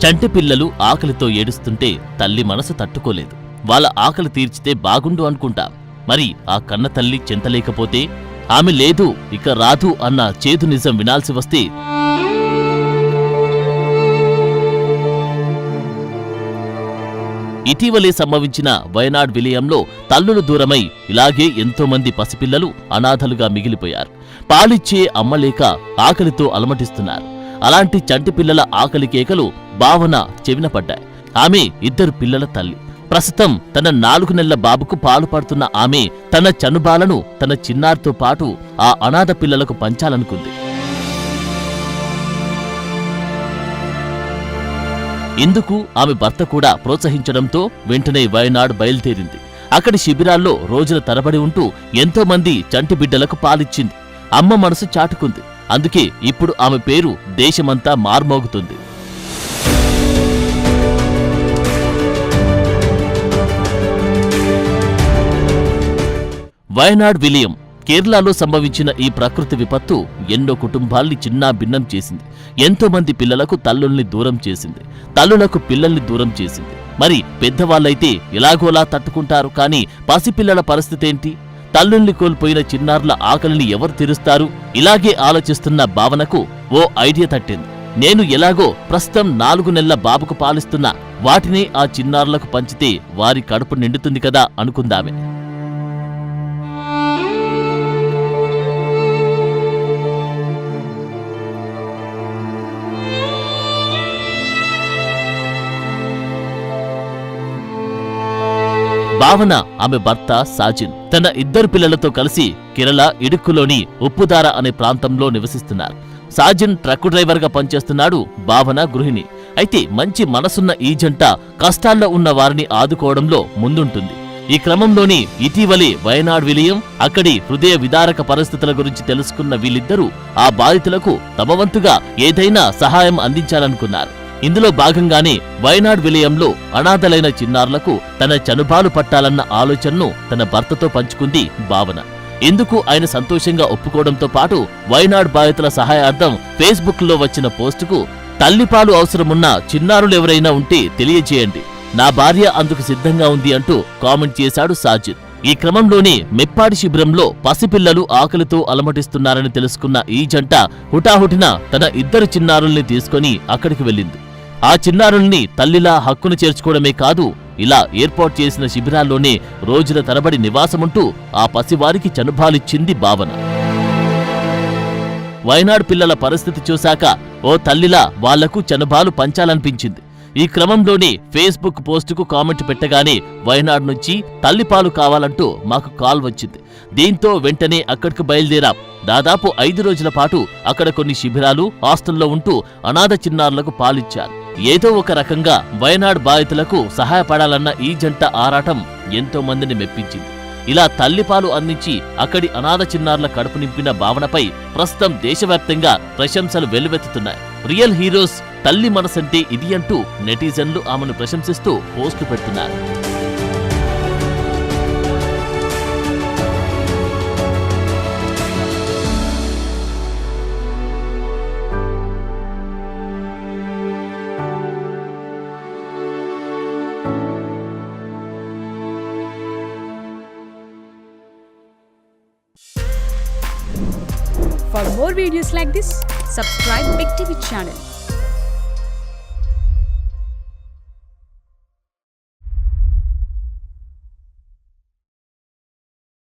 చంటి పిల్లలు ఆకలితో ఏడుస్తుంటే తల్లి మనసు తట్టుకోలేదు. వాళ్ళ ఆకలి తీర్చితే బాగుండు అనుకుంటాం. మరి ఆ కన్న తల్లి చెంతలేకపోతే ఆమె లేదు ఇక రాదు అన్న చేదు నిజం వినాల్సి వస్తే ఇటీవలే సంభవించిన వయనాడ్ విలయంలో తల్లులు దూరమై ఇలాగే ఎంతోమంది పసిపిల్లలు అనాథలుగా మిగిలిపోయారు. పాలిచ్చే అమ్మలేక ఆకలితో అలమటిస్తున్నారు. అలాంటి చంటి పిల్లల ఆకలి కేకలు భావన చెవిన పడ్డాయి. ఆమె 2 పిల్లల తల్లి. ప్రస్తుతం తన 4 నెలల బాబుకు పాలు పడుతున్న ఆమె తన చనుబాలను తన చిన్నారితో పాటు ఆ అనాథ పిల్లలకు పంచాలనుకుంది. ఇందుకు ఆమె భర్త కూడా ప్రోత్సహించడంతో వెంటనే వయనాడ్ బయలుదేరింది. అక్కడి శిబిరాల్లో రోజుల తరబడి ఉంటూ ఎంతో మంది చంటి బిడ్డలకు పాలిచ్చింది. అమ్మ మనసు చాటుకుంది. అందుకే ఇప్పుడు ఆమె పేరు దేశమంతా మార్మోగుతుంది. వయనాడ్ విలయం కేరళలో సంభవించిన ఈ ప్రకృతి విపత్తు ఎన్నో కుటుంబాల్ని చిన్నా భిన్నం చేసింది. ఎంతో మంది పిల్లలకు తల్లుల్ని దూరం చేసింది. తల్లులకు పిల్లల్ని దూరం చేసింది. మరి పెద్దవాళ్ళైతే ఎలాగోలా తట్టుకుంటారు. కానీ పసిపిల్లల పరిస్థితేంటి? తల్లుల్ని కోల్పోయిన చిన్నారుల ఆకలిని ఎవరు తీరుస్తారు? ఇలాగే ఆలోచిస్తున్న భావనకు ఓ ఐడియా తట్టింది. నేను ఎలాగో ప్రస్తుతం 4 నెలల బాబుకు పాలిస్తున్నా, వాటినే ఆ చిన్నారులకు పంచితే వారి కడుపు నిండుతుంది కదా అనుకుందామె. భావన ఆమె భర్త సాజిన్ తన 2 పిల్లలతో కలిసి కేరళ ఇడుక్కులోని ఉప్పుదార అనే ప్రాంతంలో నివసిస్తున్నారు. సాజిన్ ట్రక్కు డ్రైవర్గా పనిచేస్తున్నాడు. భావన గృహిణి. అయితే మంచి మనసున్న ఈ జంట కష్టాల్లో ఉన్న వారిని ఆదుకోవడంలో ముందుంటుంది. ఈ క్రమంలోని ఇటీవలే వయనాడ్ విలయం, అక్కడి హృదయ విదారక పరిస్థితుల గురించి తెలుసుకున్న వీళ్ళిద్దరూ ఆ బాధితులకు తమ వంతుగా ఏదైనా సహాయం అందించాలనుకున్నారు. ఇందులో భాగంగానే వయనాడ్ విలయంలో అనాథలైన చిన్నారులకు తన చనుబాలు పట్టాలన్న ఆలోచనను తన భర్తతో పంచుకుంది భావన. ఇందుకు ఆయన సంతోషంగా ఒప్పుకోవడంతో పాటు వయనాడ్ బాధితుల సహాయార్థం ఫేస్బుక్లో వచ్చిన పోస్టుకు తల్లిపాలు అవసరమున్న చిన్నారులెవరైనా ఉంటే తెలియజేయండి, నా భార్య అందుకు సిద్ధంగా ఉంది అంటూ కామెంట్ చేశాడు సాజిద్. ఈ క్రమంలోనే మెప్పాడి శిబిరంలో పసిపిల్లలు ఆకలితో అలమటిస్తున్నారని తెలుసుకున్న ఈ జంట హుటాహుటిన తన 2 చిన్నారుల్ని తీసుకుని అక్కడికి వెళ్ళింది. ఆ చిన్నారుల్ని తల్లిలా హక్కును చేర్చుకోవడమే కాదు, ఇలా ఏర్పాటు చేసిన శిబిరాల్లోనే రోజుల తరబడి నివాసముంటూ ఆ పసివారికి చనుబాలిచ్చింది భావన. వయనాడ్ పిల్లల పరిస్థితి చూశాక ఓ తల్లిలా వాళ్లకు చనుబాలు పంచాలనిపించింది. ఈ క్రమంలోనే ఫేస్బుక్ పోస్టుకు కామెంట్ పెట్టగానే వయనాడ్ నుంచి తల్లిపాలు కావాలంటూ మాకు కాల్ వచ్చింది. దీంతో వెంటనే అక్కడికి బయలుదేరాం. దాదాపు 5 రోజుల పాటు అక్కడ కొన్ని శిబిరాలు, హాస్టల్లో ఉంటూ అనాథ చిన్నారులకు పాలిచ్చారు. ఏదో ఒక రకంగా వయనాడ్ బాధితులకు సహాయపడాలన్న ఈ జంట ఆరాటం ఎంతో మందిని మెప్పించింది. ఇలా తల్లిపాలు అందించి అక్కడి అనాథ చిన్నారుల కడుపు నింపిన భావనపై ప్రస్తుతం దేశవ్యాప్తంగా ప్రశంసలు వెల్లువెత్తుతున్నాయి. రియల్ హీరోస్ తల్లి మనసంటే ఇది అంటూ నెటిజన్లు ఆమెను ప్రశంసిస్తూ పోస్టు పెడుతున్నారు. For more videos like this, subscribe Big TV channel.